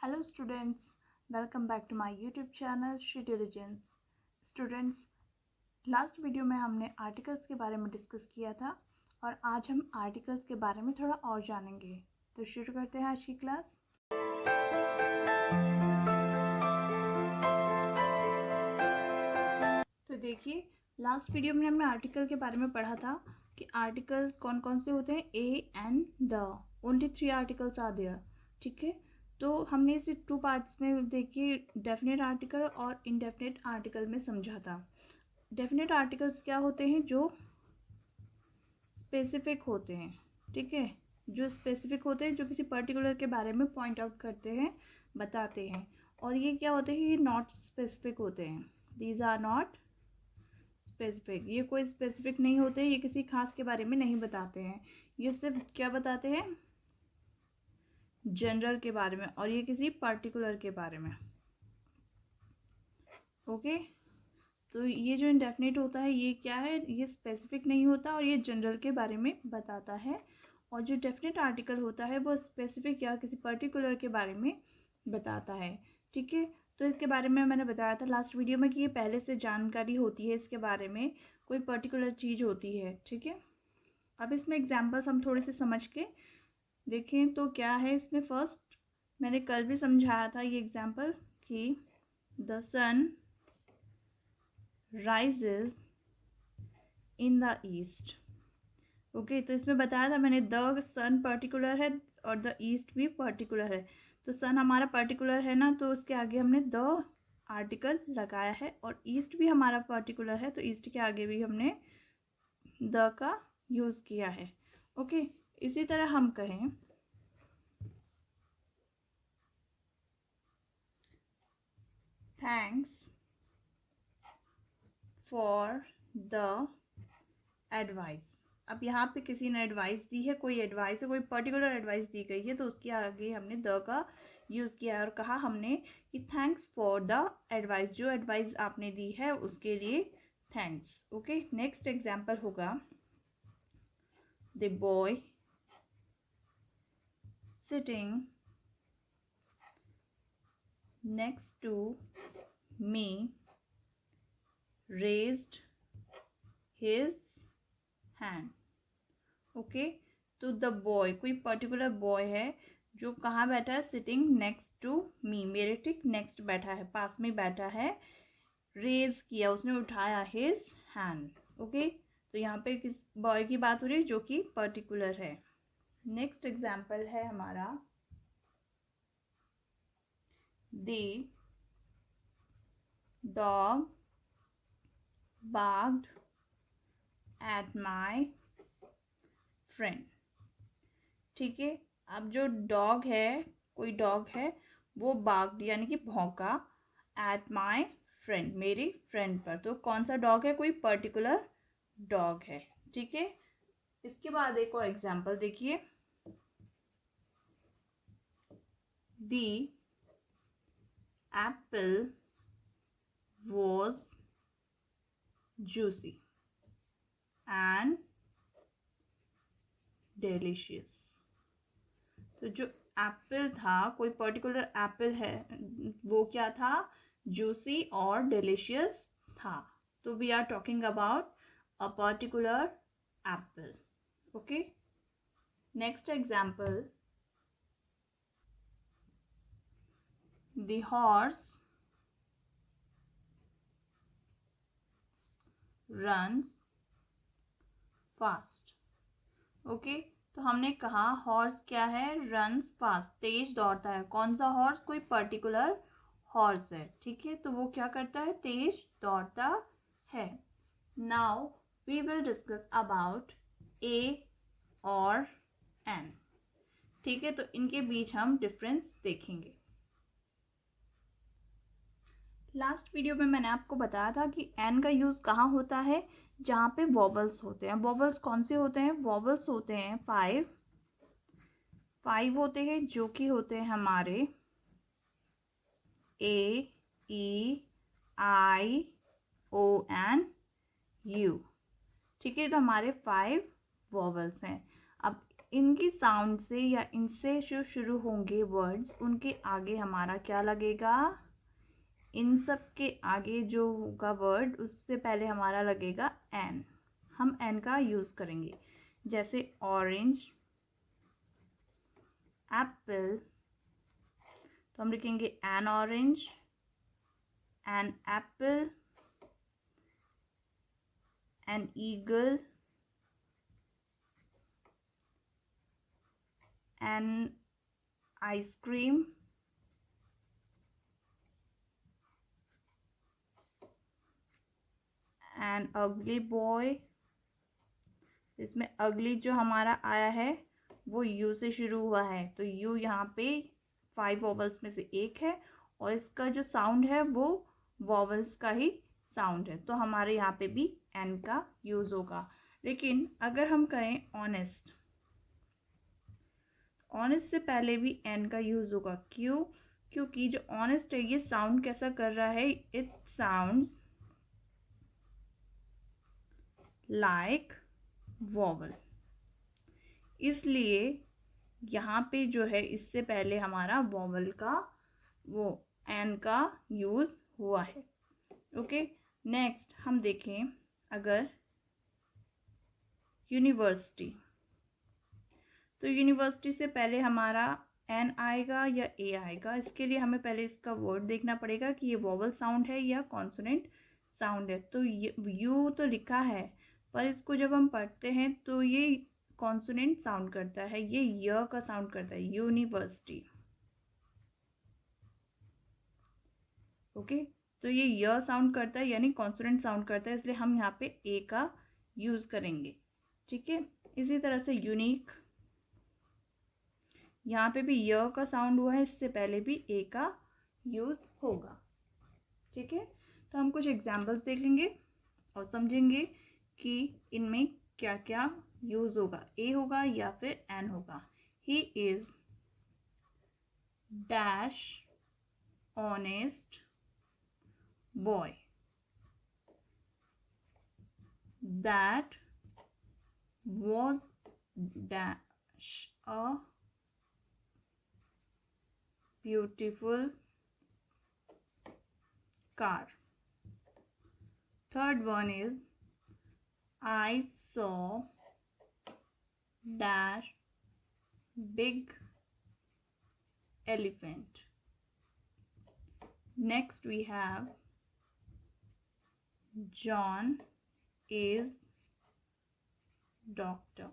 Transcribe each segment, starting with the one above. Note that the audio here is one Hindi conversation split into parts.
Hello students, welcome back to my YouTube channel Shri diligence. Students, last video में हमने आर्टिकल्स के बारे में डिस्कस किया था और आज हम आर्टिकल्स के बारे में थोड़ा और जानेंगे। तो शुरू करते हैं आज की क्लास। तो देखिए, लास्ट वीडियो में हमने आर्टिकल के बारे में पढ़ा था कि आर्टिकल्स कौन कौन से होते हैं। A and the, only 3 articles are there. ठीक है, तो हमने इसे 2 पार्ट्स में देखिए, डेफिनेट आर्टिकल और इनडेफिनेट आर्टिकल में समझा था। डेफिनेट आर्टिकल्स क्या होते हैं? जो स्पेसिफिक होते हैं। ठीक है, जो स्पेसिफिक होते हैं, जो किसी पर्टिकुलर के बारे में पॉइंट आउट करते हैं, बताते हैं। और ये क्या होते हैं? ये नॉट स्पेसिफिक होते हैं। These are not specific. ये कोई स्पेसिफिक नहीं होते, ये किसी खास के बारे में नहीं बताते हैं। ये सिर्फ क्या बताते हैं? जनरल के बारे में, और ये किसी पर्टिकुलर के बारे में। ओके, तो ये जो इंडेफिनिट होता है ये क्या है? ये स्पेसिफिक नहीं होता और ये जनरल के बारे में बताता है। और जो डेफिनेट आर्टिकल होता है वो स्पेसिफिक या किसी पर्टिकुलर के बारे में बताता है। ठीक है, तो इसके बारे में मैंने बताया था लास्ट वीडियो में कि ये पहले से जानकारी होती है इसके बारे में, कोई पर्टिकुलर चीज़ होती है। ठीक है, अब इसमें एग्जाम्पल्स हम थोड़े से समझ के देखें तो क्या है इसमें। फर्स्ट, मैंने कल भी समझाया था ये एग्जाम्पल कि the sun rises in the east. Okay, तो इसमें बताया था मैंने द सन पर्टिकुलर है और द ईस्ट भी पर्टिकुलर है। तो सन हमारा पर्टिकुलर है ना, तो उसके आगे हमने द आर्टिकल लगाया है। और ईस्ट भी हमारा पर्टिकुलर है, तो ईस्ट के आगे भी हमने द का यूज़ किया है। ओके, इसी तरह हम कहें थैंक्स फॉर द एडवाइस। अब यहाँ पे किसी ने एडवाइस दी है, कोई एडवाइस है, कोई पर्टिकुलर एडवाइस दी गई है, तो उसके आगे हमने द का यूज़ किया है और कहा हमने कि थैंक्स फॉर द एडवाइस। जो एडवाइस आपने दी है उसके लिए थैंक्स। ओके, नेक्स्ट एग्जाम्पल होगा the boy sitting next to me raised his hand. Okay, तो द बॉय, कोई पर्टिकुलर बॉय है जो कहाँ बैठा है? सिटिंग नेक्स्ट टू मी, मेरे ठीक नेक्स्ट बैठा है, पास में बैठा है। रेज किया, उसने उठाया हिज हैंड। ओके, तो यहाँ पे किस बॉय की बात हो रही है जो कि पर्टिकुलर है। नेक्स्ट एग्जाम्पल है हमारा the dog barked at my friend. ठीक है, अब जो डॉग है, कोई डॉग है, वो बार्क्ड यानी कि भौंका एट माई फ्रेंड, मेरी फ्रेंड पर। तो कौन सा डॉग है? कोई पर्टिकुलर डॉग है। ठीक है, इसके बाद एक और एग्जाम्पल देखिए, the apple was juicy and delicious. तो जो एप्पल था, कोई पर्टिकुलर एप्पल है, वो क्या था? जूसी और डिलीशियस था। तो we are talking about a particular apple. Okay, next example, the horse runs fast. Okay, तो हमने कहा हॉर्स क्या है? रन्स फास्ट, तेज दौड़ता है। कौन सा हॉर्स? कोई पर्टिकुलर हॉर्स है। ठीक है, तो वो क्या करता है? तेज दौड़ता है। Now we will discuss about a और एन। ठीक है, तो इनके बीच हम डिफरेंस देखेंगे। लास्ट वीडियो में मैंने आपको बताया था कि एन का यूज़ कहाँ होता है? जहाँ पे वॉवल्स होते हैं। वॉवल्स कौन से होते हैं? वॉवल्स होते हैं 5 होते हैं, जो कि होते हैं हमारे ए, ई, आई, ओ एंड यू। ठीक है, तो हमारे 5 वॉवल्स हैं। अब इनकी साउंड से या इनसे जो शुरू होंगे वर्ड्स, उनके आगे हमारा क्या लगेगा? इन सब के आगे जो होगा वर्ड, उससे पहले हमारा लगेगा एन। हम एन का यूज़ करेंगे। जैसे ऑरेंज, एप्पल, तो हम लिखेंगे an orange, an apple, an eagle, an ice cream, an ugly boy. इसमें अगली जो हमारा आया है वो यू से शुरू हुआ है, तो यू यहाँ पे 5 वॉवल्स में से एक है और इसका जो साउंड है वो वॉवल्स का ही साउंड है, तो हमारे यहाँ पे भी एन का यूज़ होगा। लेकिन अगर हम कहें ऑनेस्ट, ऑनेस्ट से पहले भी एन का यूज़ होगा। क्यों? क्योंकि जो ऑनेस्ट है ये साउंड कैसा कर रहा है? इट साउंड्स लाइक वॉवल, इसलिए यहाँ पे जो है इससे पहले हमारा वॉवल का वो एन का यूज़ हुआ है। ओके, नेक्स्ट हम देखें अगर यूनिवर्सिटी, तो यूनिवर्सिटी से पहले हमारा एन आएगा या ए आएगा। इसके लिए हमें पहले इसका वर्ड देखना पड़ेगा कि ये वॉवल साउंड है या कॉन्सोनेंट साउंड है। तो यू तो लिखा है, पर इसको जब हम पढ़ते हैं तो ये कॉन्सोनेंट साउंड करता है, ये य का साउंड करता है, यूनिवर्सिटी। ओके, तो ये य साउंड करता है यानी कॉन्सोनेंट साउंड करता है, इसलिए हम यहाँ पे ए का यूज़ करेंगे। ठीक है, इसी तरह से यूनिक, यहाँ पे भी य का साउंड हुआ है, इससे पहले भी ए का यूज़ होगा। ठीक है, तो हम कुछ एग्जाम्पल्स देख लेंगे और समझेंगे कि इनमें क्या क्या यूज़ होगा, ए होगा या फिर एन होगा। He is dash honest boy, that was dash a beautiful car. Third one is I saw dash big elephant. Next we have John is doctor.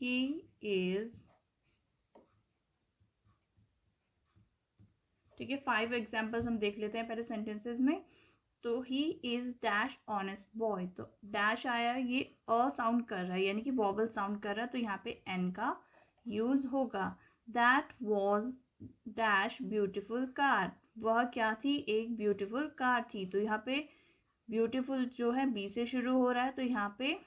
He is, ठीक है, 5 एग्जाम्पल्स हम देख लेते हैं पहले सेंटेंसेस में। तो he is dash honest boy, तो डैश आया, ये अ साउंड कर रहा है यानी कि वॉवल साउंड कर रहा है, तो यहाँ पे एन का यूज़ होगा। That was dash beautiful car, वह क्या थी? एक ब्यूटिफुल कार थी, तो यहाँ पे ब्यूटिफुल जो है बी से शुरू हो रहा है, तो यहाँ पे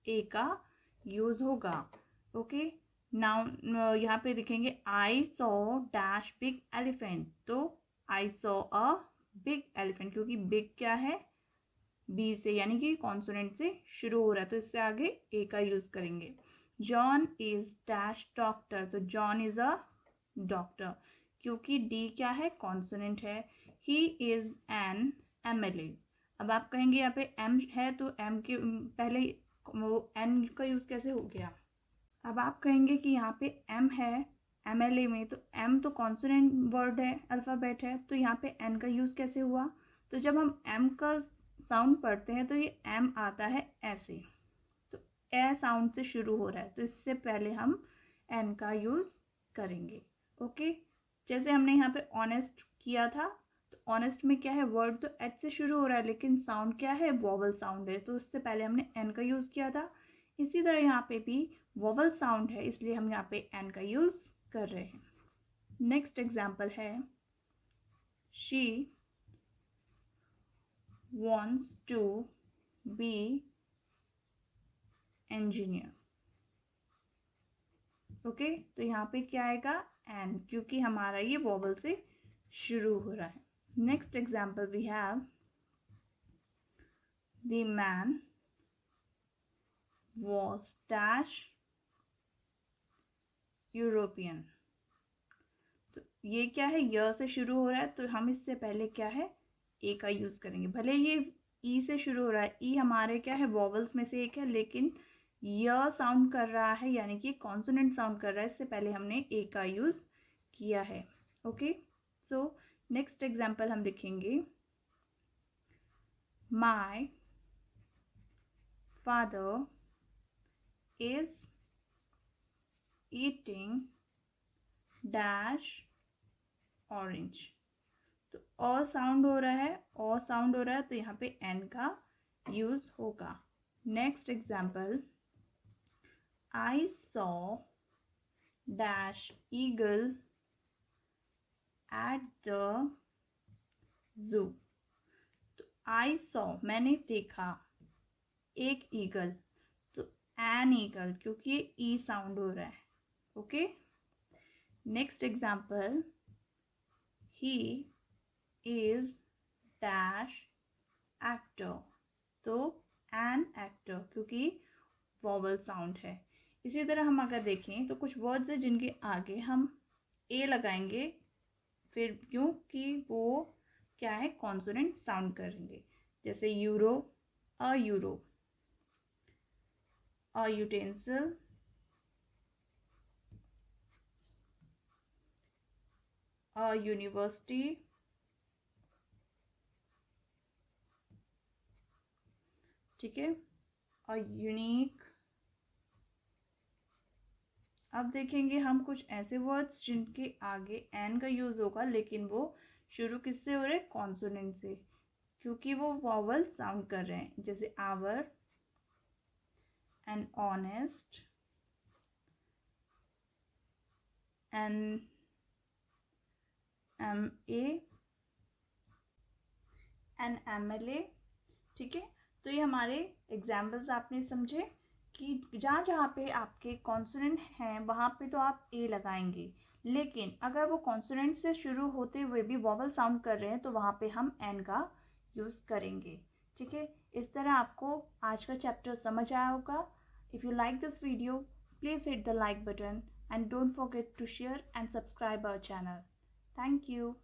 ए का यूज़ होगा। ओके, नाउ यहाँ पे लिखेंगे I saw dash big elephant, तो I saw a big elephant, क्योंकि बिग क्या है? बी से यानी कि कॉन्सोनेंट से शुरू हो रहा है, तो इससे आगे ए का यूज़ करेंगे। जॉन इज डैश डॉक्टर, तो जॉन इज़ अ डॉक्टर, क्योंकि डी क्या है? कॉन्सोनेंट है। ही इज़ एन एमएलए, अब आप कहेंगे यहाँ पे एम है तो एम के पहले वो एन का यूज़ कैसे हो गया? अब आप कहेंगे कि यहाँ पे एम है एमएलए में, तो एम तो कॉन्सोनेंट वर्ड है, अल्फ़ाबेट है, तो यहाँ पे एन का यूज़ कैसे हुआ? तो जब हम एम का साउंड पढ़ते हैं तो ये एम आता है ऐसे, तो ए साउंड से शुरू हो रहा है, तो इससे पहले हम एन का यूज़ करेंगे। ओके, जैसे हमने यहाँ पे ऑनेस्ट किया था, तो ऑनेस्ट में क्या है? वर्ड तो एच से शुरू हो रहा है लेकिन साउंड क्या है? वॉवल साउंड है, तो उससे पहले हमने एन का यूज़ किया था। इसी तरह यहाँ पे भी वॉवल साउंड है, इसलिए हम यहाँ पे एन का यूज़ कर रहे हैं। नेक्स्ट एग्जाम्पल है she wants to be engineer. Okay, तो यहाँ पे क्या आएगा? एन, क्योंकि हमारा ये वॉवल से शुरू हो रहा है। Next example we have the man was dash European. तो ये क्या है, य से शुरू हो रहा है तो हम इससे पहले क्या है, ए का यूज़ करेंगे। भले ये ई से शुरू हो रहा है, ई हमारे क्या है वॉवल्स में से एक है, लेकिन य साउंड कर रहा है यानी कि कॉन्सोनेंट साउंड कर रहा है, इससे पहले हमने ए का यूज़ किया है। ओके, सो नेक्स्ट एग्जाम्पल हम लिखेंगे, my father is eating dash orange. तो अ साउंड हो रहा है, अ साउंड हो रहा है तो यहाँ पे एन का यूज होगा। Next example, I saw dash eagle at the zoo. तो आई सॉ मैंने देखा एक ईगल, तो एन ईगल क्योंकि ये ई साउंड हो रहा है। Okay, next example, he is dash actor. तो एन एक्टर क्योंकि वॉवल साउंड है। इसी तरह हम अगर देखें तो कुछ वर्ड्स हैं जिनके आगे हम ए लगाएंगे, फिर क्योंकि वो क्या है कॉन्सोनेंट साउंड करेंगे, जैसे euro, a euro, a utensil, a university, ठीक है, अ यूनिक। अब देखेंगे हम कुछ ऐसे वर्ड्स जिनके आगे एन का यूज़ होगा लेकिन वो शुरू किससे हो रहे हैं, कॉन्सोनेंट से, क्योंकि वो वॉवल साउंड कर रहे हैं, जैसे hour, and honest, an M A, an M L A. ठीक है, तो ये हमारे एग्जाम्पल्स आपने समझे कि जहाँ जहाँ पे आपके कॉन्सोनेंट हैं वहाँ पे तो आप ए लगाएंगे, लेकिन अगर वो कॉन्सोनेंट से शुरू होते हुए भी वॉवल साउंड कर रहे हैं तो वहाँ पे हम एन का यूज़ करेंगे। ठीक है, इस तरह आपको आज का चैप्टर समझ आया होगा। If you like this video, please hit the like button and don't forget to share and subscribe our channel. Thank you.